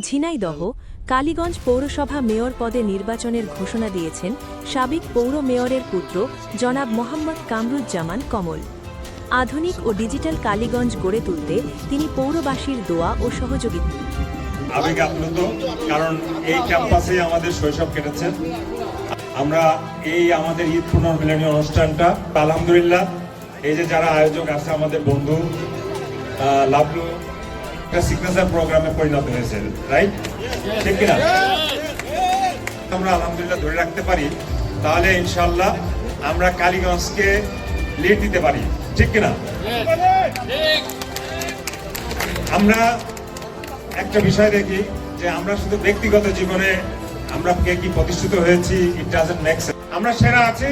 ঝিনাইদহ কালীগঞ্জ পৌরসভা মেয়র পদে নির্বাচনের ঘোষণা দিয়েছেন সাবেক পৌর মেয়রের পুত্র জনাব মোহাম্মদ কামরুজ্জামান কমল। আধুনিক ও ডিজিটাল কালীগঞ্জ গড়ে তুলতে তিনি পৌরবাসীর দোয়া ও সহযোগিতা আবেগে আপ্লুত, কারণ এই ক্যাম্পাসে আমাদের শৈশব কেটেছে। আমরা এই আমাদের ঈদ পুনর্মিলনী অনুষ্ঠানটা আলহামদুলিল্লাহ এই যে যারা আয়োজক আছে আমাদের বন্ধু লাভলু একটা সিগনেচার প্রোগ্রামে পরিণত হয়েছে, রাইট? ঠিক কিনা? আমরা আলহামদুলিল্লাহ ধরে রাখতে পারি, তাহলে ইনশাআল্লাহ আমরা কালীগঞ্জকে লিড দিতে পারি, ঠিক কিনা? আমরা একটা বিষয় দেখি যে আমরা শুধু ব্যক্তিগত জীবনে আমরা কে কি প্রতিষ্ঠিত হয়েছি, ইট ডাজন্ট মেক সেন্স। আমরা সেরা আছি,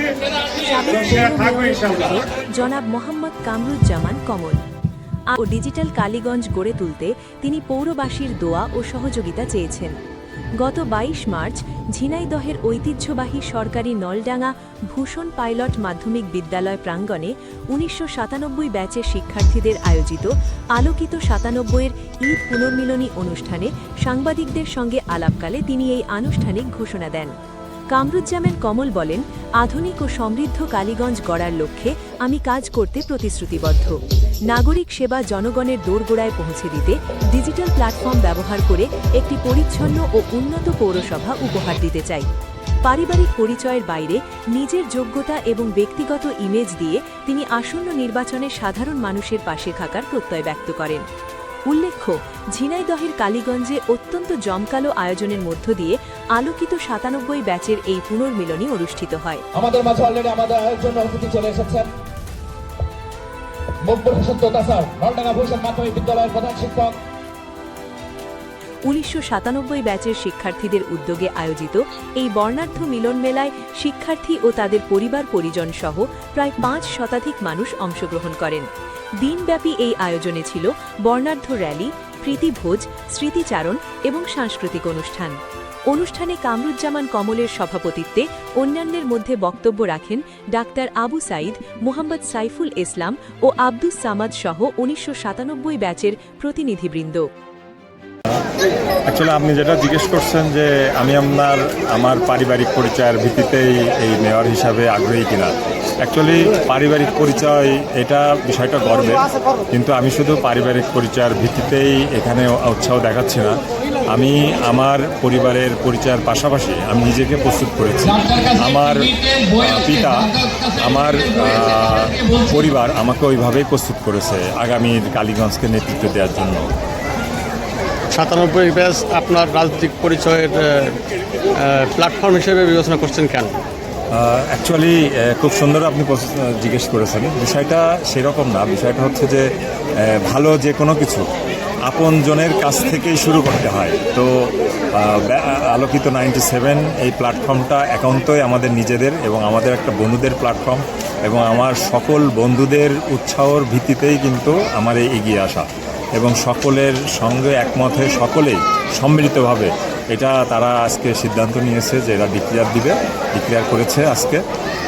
সেরা থাকবো ইনশাআল্লাহ। জনাব মোহাম্মদ কামরুজ্জামান কমল ও ডিজিটাল কালীগঞ্জ গড়ে তুলতে তিনি পৌরবাসীর দোয়া ও সহযোগিতা চেয়েছেন। গত ২২ মার্চ ঝিনাইদহের ঐতিহ্যবাহী সরকারি নলডাঙ্গা ভূষণ পাইলট মাধ্যমিক বিদ্যালয় প্রাঙ্গণে ১৯৯৭ ব্যাচের শিক্ষার্থীদের আয়োজিত আলোকিত ৯৭-এর ঈদ পুনর্মিলনী অনুষ্ঠানে সাংবাদিকদের সঙ্গে আলাপকালে তিনি এই আনুষ্ঠানিক ঘোষণা দেন। কামরুজ্জামান কমল বলেন, আধুনিক ও সমৃদ্ধ কালীগঞ্জ গড়ার লক্ষ্যে আমি কাজ করতে প্রতিশ্রুতিবদ্ধ। নাগরিক সেবা জনগণের দোরগোড়ায় পৌঁছে দিতে ডিজিটাল প্ল্যাটফর্ম ব্যবহার করে একটি পরিচ্ছন্ন ও উন্নত পৌরসভা উপহার দিতে চাই। পারিবারিক পরিচয়ের বাইরে নিজের যোগ্যতা এবং ব্যক্তিগত ইমেজ দিয়ে তিনি আসন্ন নির্বাচনে সাধারণ মানুষের পাশে থাকার প্রত্যয় ব্যক্ত করেন। উল্লেখ্য, ঝিনাইদহের কালীগঞ্জে অত্যন্ত জমকালো আয়োজনের মধ্য দিয়ে আলোকিত ৯৭ ব্যাচের এই পুনর্মিলনী অনুষ্ঠিত হয়। আমাদের মাঝে অলরেডি আমাদের আয়োজন অতিথি চলে এসেছেন মকবুল হোসেন তোতা স্যার, নলডাঙ্গা ভূষণ মাধ্যমিক বিদ্যালয়ের প্রধান শিক্ষক। ১৯৯৭ ব্যাচের শিক্ষার্থীদের উদ্যোগে আয়োজিত এই বর্ণাঢ্য মিলন মেলায় শিক্ষার্থী ও তাদের পরিবার পরিজন সহ প্রায় ৫ শতাধিক মানুষ অংশগ্রহণ করেন। দিনব্যাপী এই আয়োজনে ছিল বর্ণাঢ্য র্যালি, প্রীতিভোজ, স্মৃতিচারণ এবং সাংস্কৃতিক অনুষ্ঠান। অনুষ্ঠানে কামরুজ্জামান কমলের সভাপতিত্বে অন্যান্যের মধ্যে বক্তব্য রাখেন ডাক্তার আবু সাইদ, মোহাম্মদ সাইফুল ইসলাম ও আব্দুস সামাদ সহ ১৯৯৭ ব্যাচের প্রতিনিধিবৃন্দ। অ্যাকচুয়ালি আপনি যেটা জিজ্ঞেস করছেন যে আমি আমার পারিবারিক পরিচয়ের ভিত্তিতেই এই মেয়র হিসাবে আগ্রহী কিনা, অ্যাকচুয়ালি পারিবারিক পরিচয় এটা বিষয়টা গর্বের, কিন্তু আমি শুধু পারিবারিক পরিচয়ের ভিত্তিতেই এখানে উৎসাহ দেখাচ্ছি না। আমি আমার পরিবারের পরিচয়ের পাশাপাশি আমি নিজেকে প্রস্তুত করেছি। আমার পিতা, আমার পরিবার আমাকে ওইভাবেই প্রস্তুত করেছে আগামীর কালীগঞ্জকে নেতৃত্ব দেওয়ার জন্য। ৯৭ ব্যাচ আপনার রাজনৈতিক পরিচয়ের প্ল্যাটফর্ম হিসেবে বিবেচনা করছেন কেন? অ্যাকচুয়ালি খুব সুন্দর আপনি জিজ্ঞেস করেছেন। বিষয়টা সেরকম না, বিষয়টা হচ্ছে যে ভালো যে কোনো কিছু আপনজনের কাছ থেকেই শুরু করতে হয়। তো আলোকিত ৯৭ এই প্ল্যাটফর্মটা একান্তই আমাদের নিজেদের এবং আমাদের একটা বন্ধুদের প্ল্যাটফর্ম, এবং আমার সকল বন্ধুদের উৎসাহর ভিত্তিতেই কিন্তু আমার এই এগিয়ে আসা, এবং সকলের সঙ্গে একমত হয়ে সকলেই সম্মিলিতভাবে এটা তারা আজকে সিদ্ধান্ত নিয়েছে যে এরা ডিক্লেয়ার করেছে আজকে।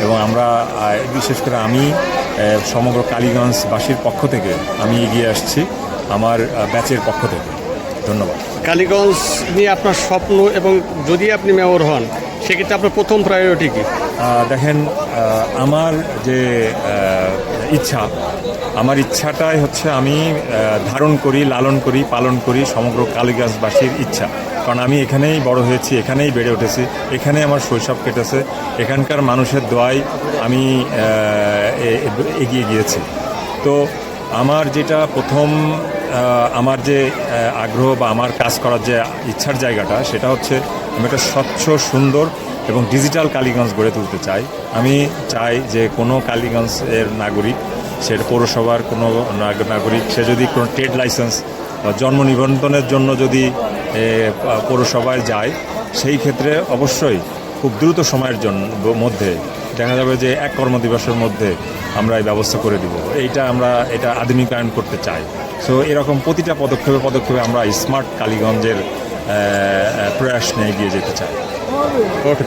এবং আমরা বিশেষ করে আমি সমগ্র কালীগঞ্জবাসীর পক্ষ থেকে আমি এগিয়ে আসছি আমার ব্যাচের পক্ষ থেকে। ধন্যবাদ। কালীগঞ্জ নিয়ে আপনার স্বপ্ন, এবং যদি আপনি মেয়র হন সেক্ষেত্রে আপনার প্রথম প্রায়োরিটি কী? দেখেন, আমার যে আমার ইচ্ছাটাই হচ্ছে আমি ধারণ করি, লালন করি, পালন করি সমগ্র কালীগঞ্জবাসীর ইচ্ছা। কারণ আমি এখানেই বড় হয়েছি, এখানেই বেড়ে উঠেছি, এখানে আমার শৈশব কেটেছে, এখানকার মানুষের দোয়ায় আমি এগিয়ে গিয়েছি। তো আমার যেটা প্রথম আমার যে আগ্রহ বা আমার কাজ করার যে ইচ্ছার জায়গাটা, সেটা হচ্ছে আমি একটা স্বচ্ছ, সুন্দর এবং ডিজিটাল কালীগঞ্জ গড়ে তুলতে চাই। আমি চাই যে কোনো কালীগঞ্জের নাগরিক, সেটা পৌরসভার কোনো নাগরিক, সে যদি কোনো ট্রেড লাইসেন্স বা জন্ম নিবন্ধনের জন্য যদি পৌরসভায় যায়, সেই ক্ষেত্রে অবশ্যই খুব দ্রুত সময়ের মধ্যে দেখা যাবে যে ১ কর্মদিবসের মধ্যে আমরা এই ব্যবস্থা করে দিব। এটা আধুনিকায়ন করতে চাই। সো এরকম প্রতিটা পদক্ষেপে আমরা স্মার্ট কালীগঞ্জের প্রয়াস নিয়ে এগিয়ে যেতে চাই। ওকে।